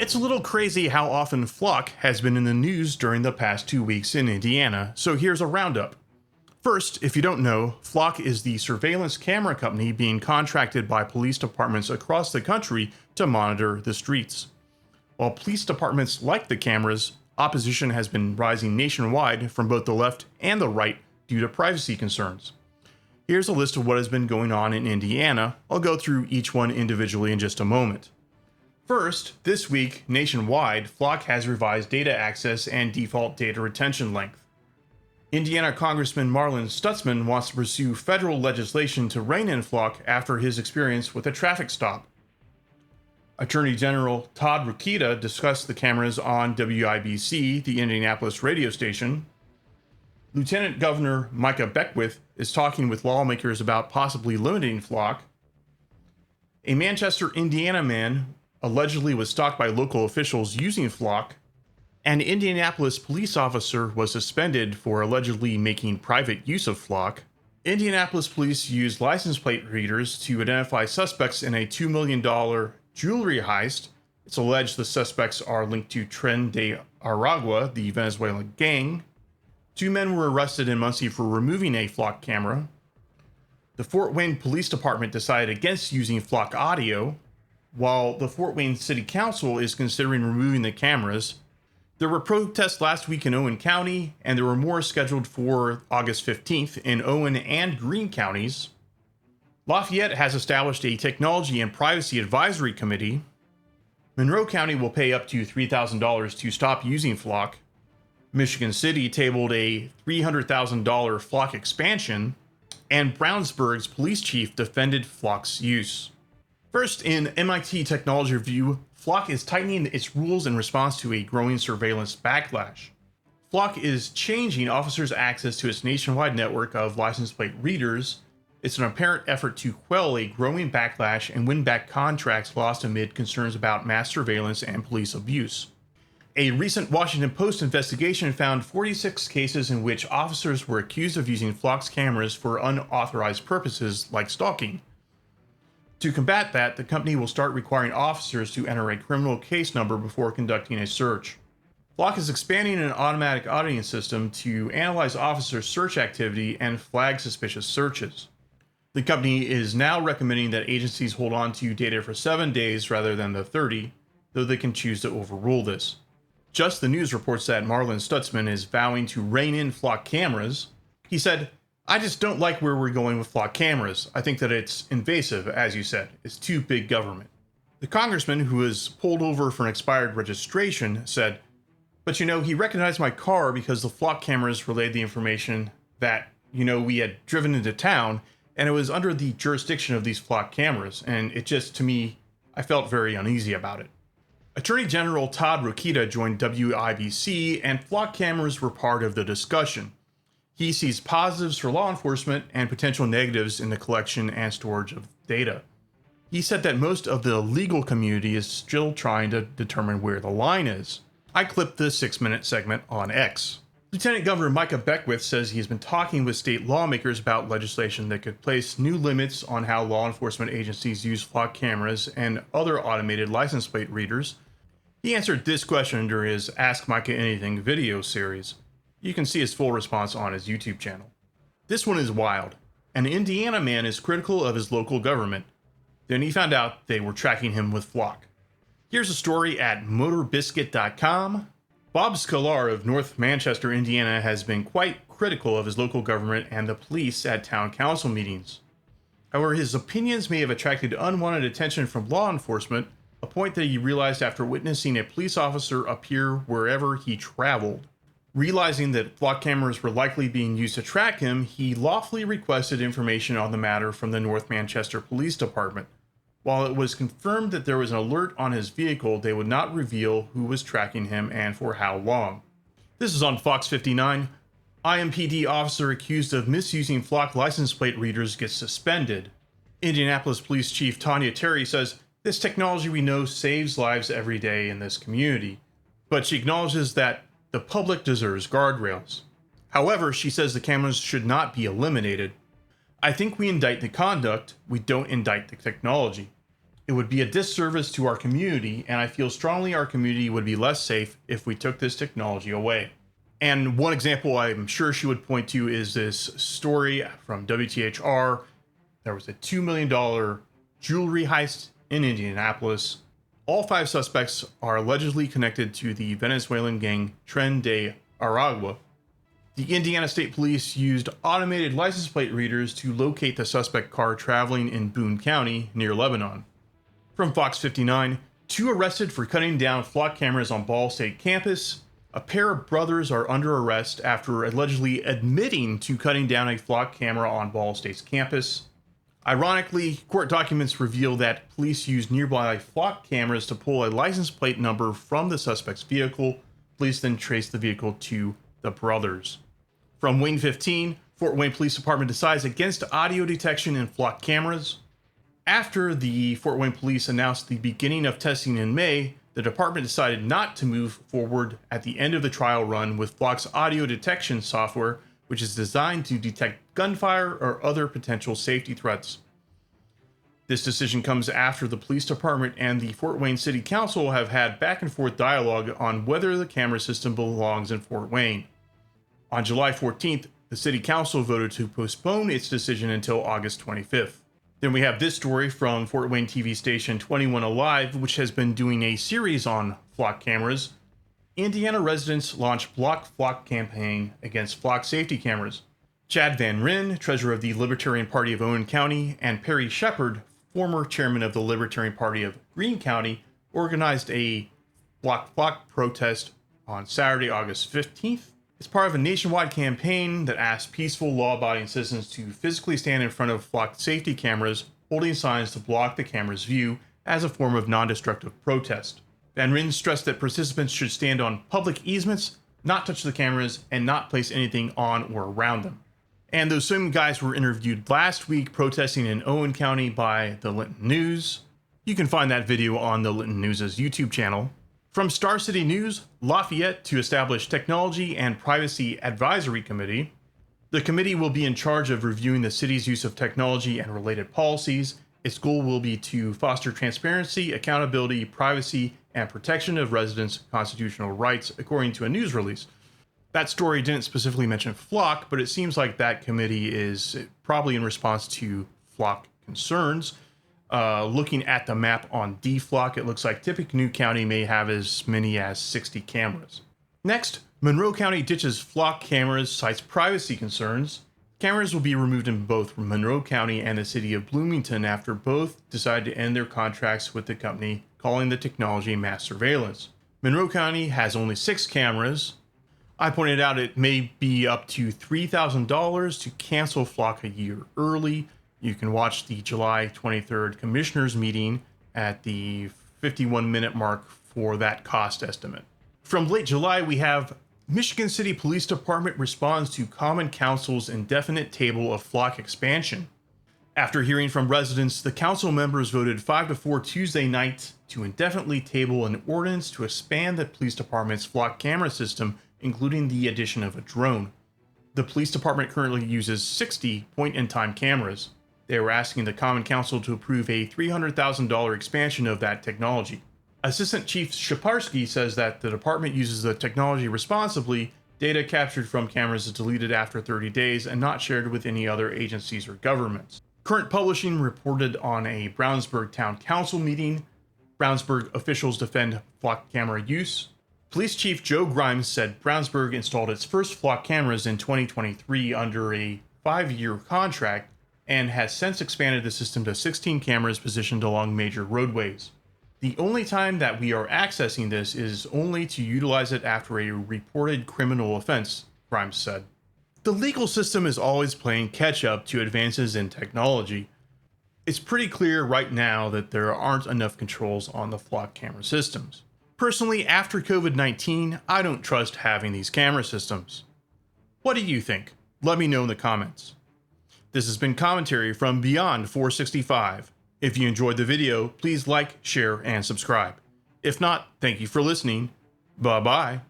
It's a little crazy how often Flock has been in the news during the past 2 weeks in Indiana, so here's a roundup. First, if you don't know, Flock is the surveillance camera company being contracted by police departments across the country to monitor the streets. While police departments like the cameras, opposition has been rising nationwide from both the left and the right due to privacy concerns. Here's a list of what has been going on in Indiana. I'll go through each one individually in just a moment. First, this week, nationwide, Flock has revised data access and default data retention length. Indiana Congressman Marlin Stutzman wants to pursue federal legislation to rein in Flock after his experience with a traffic stop. Attorney General Todd Rokita discussed the cameras on WIBC, the Indianapolis radio station. Lieutenant Governor Micah Beckwith is talking with lawmakers about possibly limiting Flock. A Manchester, Indiana man allegedly was stalked by local officials using Flock. An Indianapolis police officer was suspended for allegedly making private use of Flock. Indianapolis police used license plate readers to identify suspects in a $2 million jewelry heist. It's alleged the suspects are linked to Tren de Aragua, the Venezuelan gang. 2 men were arrested in Muncie for removing a Flock camera. The Fort Wayne Police Department decided against using Flock audio, while the Fort Wayne City Council is considering removing the cameras. There were protests last week in Owen County, and there were more scheduled for August 15th in Owen and Greene counties. Lafayette has established a Technology and Privacy Advisory Committee. Monroe County will pay up to $3,000 to stop using Flock. Michigan City tabled a $300,000 Flock expansion, and Brownsburg's police chief defended Flock's use. First, in MIT Technology Review, Flock is tightening its rules in response to a growing surveillance backlash. Flock is changing officers' access to its nationwide network of license plate readers. It's an apparent effort to quell a growing backlash and win back contracts lost amid concerns about mass surveillance and police abuse. A recent Washington Post investigation found 46 cases in which officers were accused of using Flock's cameras for unauthorized purposes like stalking. To combat that, the company will start requiring officers to enter a criminal case number before conducting a search. Flock is expanding an automatic auditing system to analyze officers' search activity and flag suspicious searches. The company is now recommending that agencies hold on to data for 7 days rather than the 30, though they can choose to overrule this. Just the News reports that Marlin Stutzman is vowing to rein in Flock cameras. He said, "I just don't like where we're going with Flock cameras. I think that it's invasive, as you said. It's too big government." The congressman, who was pulled over for an expired registration, said, "But he recognized my car because the Flock cameras relayed the information that, we had driven into town, and it was under the jurisdiction of these Flock cameras, and it just, to me, I felt very uneasy about it." Attorney General Todd Rokita joined WIBC, and Flock cameras were part of the discussion. He sees positives for law enforcement and potential negatives in the collection and storage of data. He said that most of the legal community is still trying to determine where the line is. I clipped the 6-minute segment on X. Lieutenant Governor Micah Beckwith says he has been talking with state lawmakers about legislation that could place new limits on how law enforcement agencies use Flock cameras and other automated license plate readers. He answered this question during his Ask Micah Anything video series. You can see his full response on his YouTube channel. This one is wild. An Indiana man is critical of his local government. Then he found out they were tracking him with Flock. Here's a story at motorbiscuit.com. Bob Sklar of North Manchester, Indiana, has been quite critical of his local government and the police at town council meetings. However, his opinions may have attracted unwanted attention from law enforcement, a point that he realized after witnessing a police officer appear wherever he traveled. Realizing that Flock cameras were likely being used to track him, he lawfully requested information on the matter from the North Manchester Police Department. While it was confirmed that there was an alert on his vehicle, they would not reveal who was tracking him and for how long. This is on Fox 59. IMPD officer accused of misusing Flock license plate readers gets suspended. Indianapolis Police Chief Tanya Terry says, "This technology we know saves lives every day in this community," but she acknowledges that the public deserves guardrails. However, she says the cameras should not be eliminated. "I think we indict the conduct, we don't indict the technology. It would be a disservice to our community, and I feel strongly our community would be less safe if we took this technology away. And one example I'm sure she would point to is this story from WTHR. There was a $2 million jewelry heist in Indianapolis. All 5 suspects are allegedly connected to the Venezuelan gang Tren de Aragua. The Indiana State Police used automated license plate readers to locate the suspect car traveling in Boone County near Lebanon. From Fox 59, 2 arrested for cutting down flock cameras on Ball State campus. A pair of brothers are under arrest after allegedly admitting to cutting down a flock camera on Ball State's campus. Ironically, court documents reveal that police used nearby flock cameras to pull a license plate number from the suspect's vehicle. Police then traced the vehicle to the brothers. From Wayne 15, Fort Wayne Police Department decides against audio detection in flock cameras. After the Fort Wayne Police announced the beginning of testing in May, the department decided not to move forward at the end of the trial run with Flock's audio detection software, which is designed to detect gunfire or other potential safety threats. This decision comes after the police department and the Fort Wayne City Council have had back and forth dialogue on whether the camera system belongs in Fort Wayne. On July 14th, the City Council voted to postpone its decision until August 25th. Then we have this story from Fort Wayne TV station 21 Alive, which has been doing a series on flock cameras. Indiana residents launch Block Flock campaign against flock safety cameras. Chad Van Ryn, treasurer of the Libertarian Party of Owen County, and Perry Shepard, former chairman of the Libertarian Party of Greene County, organized a Block Flock protest on Saturday, August 15th. It's part of a nationwide campaign that asks peaceful, law-abiding citizens to physically stand in front of flock safety cameras, holding signs to block the camera's view as a form of non-destructive protest. Van Ryn stressed that participants should stand on public easements, not touch the cameras, and not place anything on or around them. And those same guys were interviewed last week protesting in Owen County by the Linton News. You can find that video on the Linton News' YouTube channel. From Star City News, Lafayette to establish Technology and Privacy Advisory Committee. The committee will be in charge of reviewing the city's use of technology and related policies. Its goal will be to foster transparency, accountability, privacy, and protection of residents' constitutional rights, according to a news release. That story didn't specifically mention Flock, but it seems like that committee is probably in response to Flock concerns. Looking at the map on DFlock, it looks like Tippecanoe County may have as many as 60 cameras. Next, Monroe County ditches Flock cameras, cites privacy concerns. Cameras will be removed in both Monroe County and the city of Bloomington after both decided to end their contracts with the company calling the technology mass surveillance. Monroe County has only 6 cameras. I pointed out it may be up to $3,000 to cancel Flock a year early. You can watch the July 23rd commissioners meeting at the 51-minute mark for that cost estimate. From late July, we have Michigan City Police Department responds to Common Council's indefinite table of Flock expansion. After hearing from residents, the council members voted 5-4 Tuesday night to indefinitely table an ordinance to expand the police department's Flock camera system, including the addition of a drone. The police department currently uses 60 point-in-time cameras. They were asking the Common Council to approve a $300,000 expansion of that technology. Assistant Chief Shaparsky says that the department uses the technology responsibly. Data captured from cameras is deleted after 30 days and not shared with any other agencies or governments. Current Publishing reported on a Brownsburg Town Council meeting. Brownsburg officials defend Flock camera use. Police Chief Joe Grimes said Brownsburg installed its first Flock cameras in 2023 under a 5-year contract and has since expanded the system to 16 cameras positioned along major roadways. The only time that we are accessing this is only to utilize it after a reported criminal offense, Grimes said. The legal system is always playing catch up to advances in technology. It's pretty clear right now that there aren't enough controls on the Flock camera systems. Personally, after COVID-19, I don't trust having these camera systems. What do you think? Let me know in the comments. This has been commentary from Beyond 465. If you enjoyed the video, please like, share, and subscribe. If not, thank you for listening. Bye-bye.